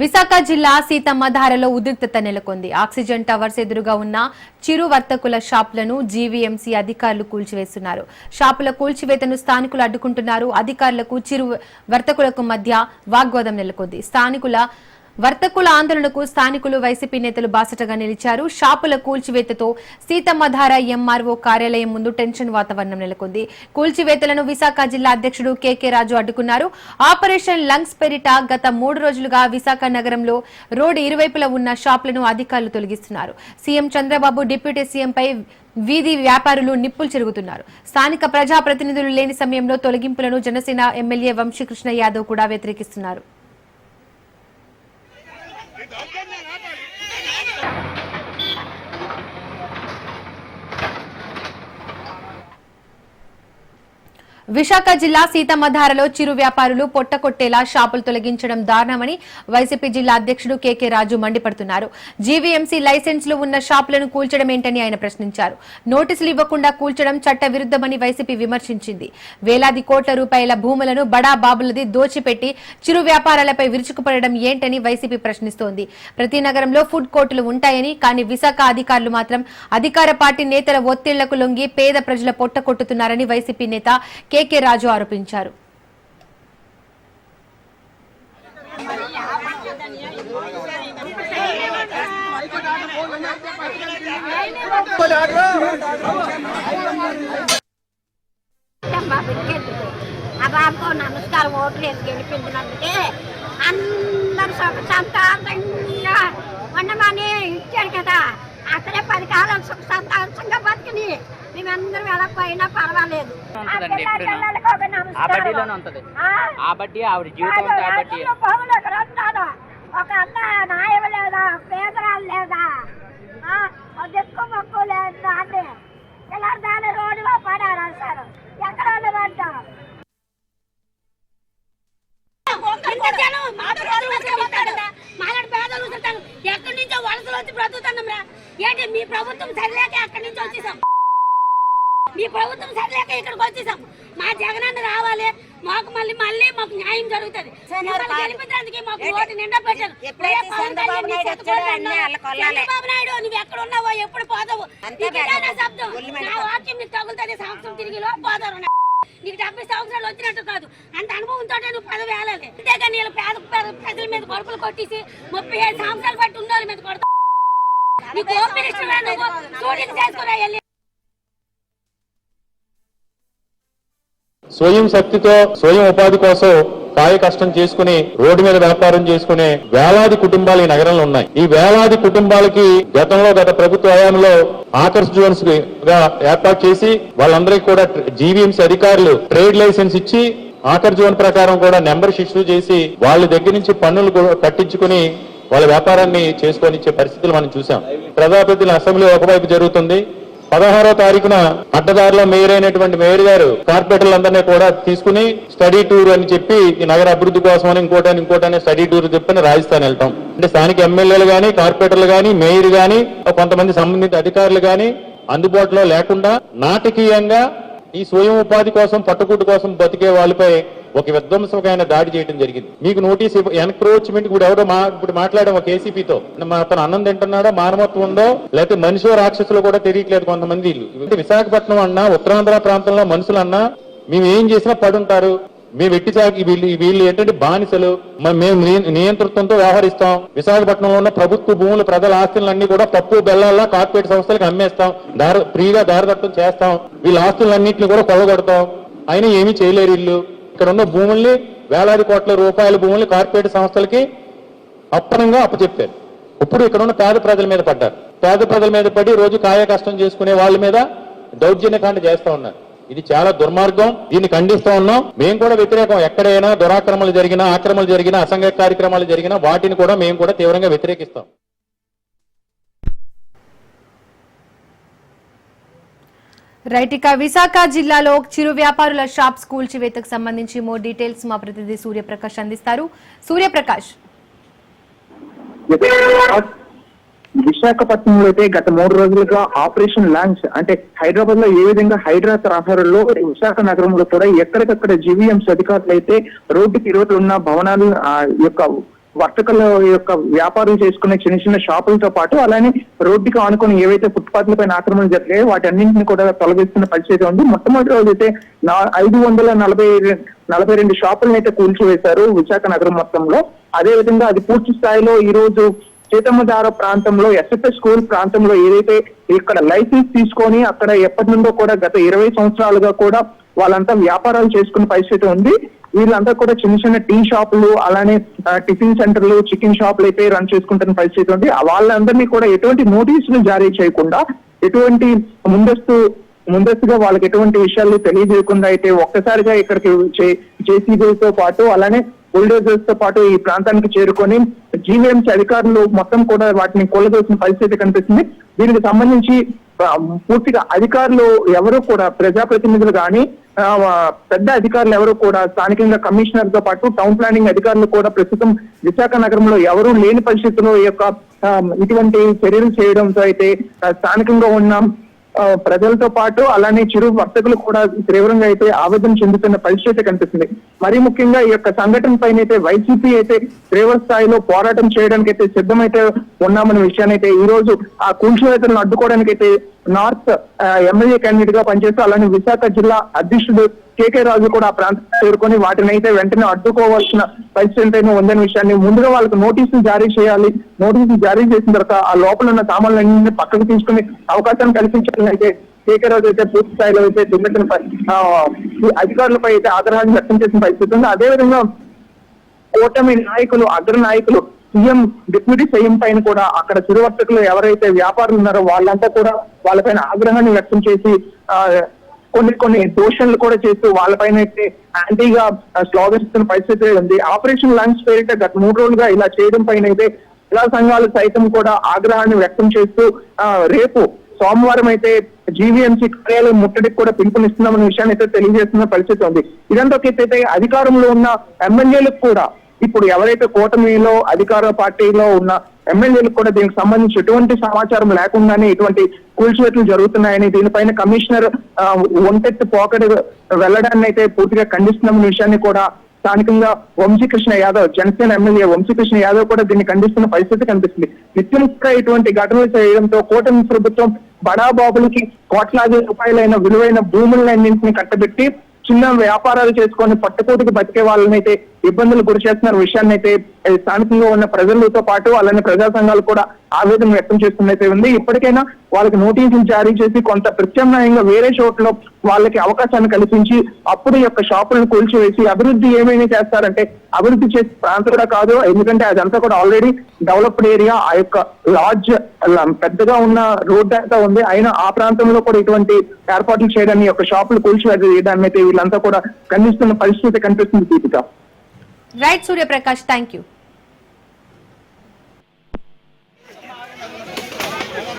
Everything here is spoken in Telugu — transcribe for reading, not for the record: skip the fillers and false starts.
విశాఖ జిల్లా సీతమ్మధారలో ఉద్రిక్తత నెలకొంది. ఆక్సిజన్ టవర్స్ ఎదురుగా ఉన్న చిరు వర్తకుల షాపులను జీవీఎంసీ అధికారులు కూల్చివేస్తున్నారు. షాపుల కూల్చివేతను స్థానికులు అడ్డుకుంటున్నారు. అధికారులకు చిరు వర్తకులకు మధ్య వాగ్వాదం నెలకొంది. వర్తకుల ఆందోళనకు స్థానికులు వైసీపీ నేతలు బాసటగా నిలిచారు. షాపుల కూల్చివేతతో సీతమ్మధార ఎంఆర్ఓ కార్యాలయం ముందు టెన్షన్ వాతావరణం నెలకొంది. కూల్చివేతలను విశాఖ జిల్లా అధ్యక్షుడు కేకే రాజు అడ్డుకున్నారు. ఆపరేషన్ లంగ్స్ పేరిట గత 3 రోజులుగా విశాఖ నగరంలో రోడ్డు ఇరువైపులా ఉన్న షాపులను అధికారులు తొలగిస్తున్నారు. సీఎం చంద్రబాబు డిప్యూటీ సీఎంపై వీధి వ్యాపారులు నిప్పులు చెరుగుతున్నారు. స్థానిక ప్రజాప్రతినిధులు లేని సమయంలో తొలగింపులను జనసేన ఎమ్మెల్యే వంశీకృష్ణ యాదవ్ కూడా వ్యతిరేకిస్తున్నారు. విశాఖ జిల్లా సీతమ్మధారలో చిరు వ్యాపారులు పొట్టకొట్టేలా షాపులు తొలగించడం దారుణమని వైసీపీ జిల్లా అధ్యక్షుడు కేకే రాజు మండిపడుతున్నారు. జీవీఎంసీ లైసెన్సులు ఉన్న షాపులను కూల్చడం ఏంటని ఆయన ప్రశ్నించారు. నోటీసులు ఇవ్వకుండా కూల్చడం చట్ట విరుద్ధమని వైసీపీ విమర్శించింది. వేలాది కోట్ల రూపాయల భూములను బడా బాబులది దోచిపెట్టి చిరు వ్యాపారాలపై విరుచుకుపడడం ఏంటని వైసీపీ ప్రశ్నిస్తోంది. ప్రతి నగరంలో ఫుడ్ కోర్టులు ఉంటాయని, కానీ విశాఖ అధికారులు మాత్రం అధికార పార్టీ నేతల ఒత్తిళ్లకు లొంగి పేద ప్రజల పొట్ట కొట్టుతున్నారని వైసీపీ నేత కేకే రాజు ఆరోపించారు. బాబుకు నమస్కారం, ఓట్లు వేసి గెలిపించినందుకే అందరు సుఖ సంతానంగా ఉండమని ఇచ్చాడు కదా. అక్కడే 10 కాలం సుఖ సంతానంగా బతికిని మేమందరం ఎలా పోయినా పర్వాలేదు. ఒక అన్న నాయం లేదా, పేదరాలు లేదా, దిక్కు మొక్కు లేదు. దాన్ని ఇలా దాన్ని రోడ్డులో పడారు సార్. ఎక్కడ ఉండమంటాం? ఎక్కడి నుంచో వలసలు వచ్చి బ్రతుకుతున్నాం రా. ఏంటి మీ ప్రభుత్వం సరిలేక అక్కడి నుంచి వచ్చేసాం. మీ ప్రభుత్వం సరిలేక ఇక్కడికి వచ్చేసాం. మా జగనన్న రావాలి, మాకు మళ్ళీ మాకు న్యాయం జరుగుతుంది. గెలిపించడానికి మాకు ఓటు నిండా పెట్టారు. చంద్రబాబు నాయుడు నువ్వు ఎక్కడ ఉన్నావో, ఎప్పుడు పోతావు, శబ్దం నా వాక్యం నీకు తగులుతుంది. సంవత్సరం తిరిగి పోతారు. నీకు 70 సంవత్సరాలు వచ్చినట్టు కాదు, అంత అనుభవంతో నువ్వు పదవి వేయాలి. అంతేగా నీళ్ళు పేద ప్రజల మీద కొడుకులు కొట్టేసి 35 సంవత్సరాలు బట్టి ఉన్న వాళ్ళ మీద కొడతావు. నీకు ఓపెన్ ఇష్టం నువ్వు షూటింగ్ చేసుకురా. స్వయం శక్తితో స్వయం ఉపాధి కోసం కాయ కష్టం చేసుకుని రోడ్డు మీద వ్యాపారం చేసుకునే వేలాది కుటుంబాలు ఈ నగరంలో ఉన్నాయి. ఈ వేలాది కుటుంబాలకి గత ప్రభుత్వ హయాంలో ఆకర్ష్ జోన్స్ గా ఏర్పాటు చేసి వాళ్ళందరికీ కూడా జీవీఎంసీ అధికారులు ట్రేడ్ లైసెన్స్ ఇచ్చి ఆకర్ష్ జోన్ ప్రకారం కూడా నెంబర్స్ ఇష్యూ చేసి వాళ్ళ దగ్గర నుంచి పన్నులు కట్టించుకుని వాళ్ళ వ్యాపారాన్ని చేసుకొనిచ్చే పరిస్థితులు మనం చూసాం. ప్రజాప్రతినిధుల అసెంబ్లీ ఒకవైపు జరుగుతుంది. 16వ తారీఖున అడ్డదారిలో మేయర్ అయినటువంటి మేయర్ గారు కార్పొరేటర్లందరినీ కూడా తీసుకుని స్టడీ టూర్ అని చెప్పి ఈ నగర అభివృద్ధి కోసం అని ఇంకోటని స్టడీ టూర్ చెప్పని రాజస్థాన్ వెళ్తాం. అంటే స్థానిక ఎమ్మెల్యేలు గానీ, కార్పొరేటర్లు గానీ, మేయర్ గానీ, కొంతమంది సంబంధిత అధికారులు గానీ అందుబాటులో లేకుండా నాటకీయంగా ఈ స్వయం ఉపాధి కోసం పట్టుకుట్టు కోసం బతికే వాళ్ళపై ఒక విధ్వంసమైన దాడి చేయడం జరిగింది. మీకు నోటీస్ ఎన్క్రోచ్మెంట్ కూడా ఎవరో ఇప్పుడు మాట్లాడడం ఒక ఏసీపీతో, అతను అన్నం తింటున్నాడో, మానవత్వం ఉందో, లేకపోతే మనిషో రాక్షసులు కూడా తెలియట్లేదు కొంతమంది. విశాఖపట్నం అన్నా, ఉత్తరాంధ్ర ప్రాంతంలో మనుషులు అన్నా మేము ఏం చేసినా పడుంటారు. మేము వెట్టిసాగి వీళ్ళు ఏంటంటే బానిసలు. మేము నియంతృత్వంతో వ్యవహరిస్తాం. విశాఖపట్నంలో ఉన్న ప్రభుత్వ భూములు, ప్రజల ఆస్తులన్నీ కూడా పప్పు బెల్లాల్లో కార్పొరేట్ సంస్థలకు అమ్మేస్తాం, ఫ్రీగా దారిదత్తం చేస్తాం. వీళ్ళ ఆస్తులన్నింటినీ కూడా కొల్లగొడతాం. అయినా ఏమీ చేయలేరు వీళ్ళు. ఇక్కడ ఉన్న భూముల్ని, వేలాది కోట్ల రూపాయల భూముల్ని కార్పొరేట్ సంస్థలకి అప్పనంగా అప్పచెప్పారు. ఇప్పుడు ఇక్కడ ఉన్న పేద ప్రజల మీద పడ్డారు. పేద ప్రజల మీద పడి రోజు కాయ కష్టం చేసుకునే వాళ్ళ మీద దౌర్జన్యకాండ చేస్తూ ఉన్నారు. ఇది చాలా దుర్మార్గం. దీన్ని ఖండిస్తూ ఉన్నాం. మేము కూడా వ్యతిరేకం. ఎక్కడైనా దురాక్రమణలు జరిగినా, ఆక్రమణలు జరిగినా, అసంఘ కార్యక్రమాలు జరిగినా వాటిని కూడా మేము కూడా తీవ్రంగా వ్యతిరేకిస్తాం. రైట్. ఇక విశాఖ జిల్లాలో చిరు వ్యాపారుల షాప్స్ కూల్చివేతకు సంబంధించి మోర్ డీటెయిల్స్ మా ప్రతినిధి సూర్యప్రకాష్ అందిస్తారు. సూర్యప్రకాష్, విశాఖపట్నంలో అయితే గత 3 రోజులుగా ఆపరేషన్ లాంచ్ అంటే హైదరాబాద్ లో ఏ విధంగా హైడ్రా తరహాలో విశాఖ నగరంలో కూడా ఎక్కడికక్కడ జీవీఎంసీ అధికారులు అయితే రోడ్డుకి ఇరువైపులు ఉన్న భవనాలు యొక్క వర్తకుల యొక్క వ్యాపారం చేసుకునే చిన్న చిన్న షాపులతో పాటు అలానే రోడ్డుకి ఆనుకుని ఏవైతే ఫుట్పాత్ల పైన ఆక్రమణలు జరిగాయో వాటి అన్నింటినీ కూడా తొలగిస్తున్న పరిస్థితి ఉంది. మొట్టమొదటి రోజు అయితే 542 షాపులను అయితే కూల్చివేశారు విశాఖ నగరం మొత్తంలో. అదే విధంగా అది పూర్తి స్థాయిలో ఈ రోజు సీతమ్మధార ప్రాంతంలో ఎస్ఎఫ్ఎస్ స్కూల్ ప్రాంతంలో ఏదైతే ఇక్కడ లైసెన్స్ తీసుకొని అక్కడ ఎప్పటి నుండో కూడా గత 20 సంవత్సరాలుగా కూడా వాళ్ళంతా వ్యాపారాలు చేసుకునే పరిస్థితి ఉంది. వీళ్ళంతా కూడా చిన్న చిన్న టీ షాపులు అలానే టిఫిన్ సెంటర్లు చికెన్ షాపులు అయితే రన్ చేసుకుంటున్న పరిస్థితి ఉంది. వాళ్ళందరినీ కూడా ఎటువంటి నోటీసులు జారీ చేయకుండా ఎటువంటి ముందస్తుగా వాళ్ళకి ఎటువంటి విషయాలు తెలియజేయకుండా అయితే ఒక్కసారిగా ఇక్కడికి జేసీబీతో పాటు అలానే బుల్డోజర్స్ తో పాటు ఈ ప్రాంతానికి చేరుకొని జీవీఎంసీ అధికారులు మొత్తం కూడా వాటిని కొల్లదోసిన పరిస్థితి కనిపిస్తుంది. దీనికి సంబంధించి పూర్తిగా అధికారులు ఎవరు కూడా ప్రజాప్రతినిధులు కానీ పెద్ద అధికారులు ఎవరు కూడా స్థానికంగా కమిషనర్ తో పాటు టౌన్ ప్లానింగ్ అధికారులు కూడా ప్రస్తుతం విశాఖ నగరంలో ఎవరూ లేని పరిస్థితుల్లో ఈ యొక్క ఇటువంటి చర్యలు చేయడంతో అయితే స్థానికంగా ఉన్న ప్రజలతో పాటు అలానే చిరు వర్తకులు కూడా తీవ్రంగా అయితే ఆవేదన చెందుతున్న పరిస్థితి కనిపిస్తుంది. మరీ ముఖ్యంగా ఈ యొక్క సంఘటన పైన అయితే వైసీపీ అయితే తీవ్ర స్థాయిలో పోరాటం చేయడానికి అయితే సిద్ధమైతే ఉన్నామన్న విషయాన్ని అయితే ఈ రోజు ఆ కూల్చివేతలను అడ్డుకోవడానికి అయితే నార్త్ ఎమ్మెల్యే క్యాండిడేట్ గా పనిచేస్తూ అలానే విశాఖ జిల్లా అధ్యక్షుడు కేకే రాజు కూడా ఆ ప్రాంతం చేరుకొని వాటిని అయితే వెంటనే అడ్డుకోవాల్సిన పరిస్థితి ఉందనే విషయాన్ని ముందుగా వాళ్ళకి నోటీసులు జారీ చేయాలి. నోటీసులు జారీ చేసిన తర్వాత ఆ లోపల ఉన్న సామాన్లన్నింటినీ పక్కకు తీసుకుని అవకాశాన్ని కల్పించాలని అయితే కేకే రాజు అయితే పూర్తి స్థాయిలో అయితే అధికారులపై అయితే ఆగ్రహాన్ని వ్యక్తం చేసిన పరిస్థితి ఉంది. అదేవిధంగా కూటమి నాయకులు అగ్ర నాయకులు సీఎం డిప్యూటీ సీఎం పైన కూడా అక్కడ చిరు వర్తకులు ఎవరైతే వ్యాపారులు ఉన్నారో వాళ్ళంతా కూడా వాళ్ళపైన ఆగ్రహాన్ని వ్యక్తం చేసి కొన్ని దోషణలు కూడా చేస్తూ వాళ్ళపైన అయితే యాంటీగా స్లోగన్స్ ఇస్తున్న పరిస్థితి ఉంది. ఆపరేషన్ లంచ్ పేరిట గత 3 రోజులుగా ఇలా చేయడం పైన అయితే ప్రజా సంఘాలు సైతం కూడా ఆగ్రహాన్ని వ్యక్తం చేస్తూ రేపు సోమవారం అయితే జీవీఎంసీ కార్యాలయం ముట్టడికి కూడా పిలుపునిస్తున్నామన్న విషయాన్ని అయితే తెలియజేస్తున్న పరిస్థితి ఉంది. ఇదంతా అయితే అధికారంలో ఉన్న ఎమ్మెల్యేలకు కూడా ఇప్పుడు ఎవరైతే కూటమిలో అధికార పార్టీలో ఉన్న ఎమ్మెల్యేలకు కూడా దీనికి సంబంధించి ఎటువంటి సమాచారం లేకుండానే ఇటువంటి కూల్చివేతలు జరుగుతున్నాయని దీనిపైన కమిషనర్ ఒంటెత్తి పోకడి వెళ్లడాన్ని అయితే పూర్తిగా ఖండిస్తున్నామన్న విషయాన్ని కూడా స్థానికంగా వంశీకృష్ణ యాదవ్ జనసేన ఎమ్మెల్యే వంశీకృష్ణ యాదవ్ కూడా దీన్ని ఖండిస్తున్న పరిస్థితి కనిపిస్తుంది. నిత్యంగా ఇటువంటి ఘటనలు చేయడంతో కూటమి ప్రభుత్వం బడాబాబులకి కోట్లాది రూపాయలైన విలువైన భూములన్నింటినీ కట్టబెట్టి చిన్న వ్యాపారాలు చేసుకొని పట్టుకోటికి బతికే వాళ్ళనైతే ఇబ్బందులు గురి చేస్తున్న విషయాన్ని అయితే స్థానికంగా ఉన్న ప్రజలతో పాటు అలానే ప్రజా సంఘాలు కూడా ఆవేదన వ్యక్తం చేస్తున్నైతే ఉంది. ఇప్పటికైనా వాళ్ళకి నోటీసులు జారీ చేసి కొంత ప్రత్యామ్నాయంగా వేరే చోట్ల వాళ్ళకి అవకాశాన్ని కల్పించి అప్పుడు ఈ యొక్క షాపులను కూల్చివేసి అభివృద్ధి ఏమైనా చేస్తారంటే అభివృద్ధి చేసే ప్రాంతం కూడా కాదు. ఎందుకంటే అదంతా కూడా ఆల్రెడీ డెవలప్డ్ ఏరియా. ఆ యొక్క లాడ్జ్ పెద్దగా ఉన్న రోడ్ అంతా ఉంది. అయినా ఆ ప్రాంతంలో కూడా ఇటువంటి ఏర్పాట్లు చేయడాన్ని యొక్క షాపులు కూల్చివేయడాన్ని అయితే వీళ్ళంతా కూడా ఖండిస్తున్న పరిస్థితి కనిపిస్తుంది. Deepika. Right Suryaprakash, thank you.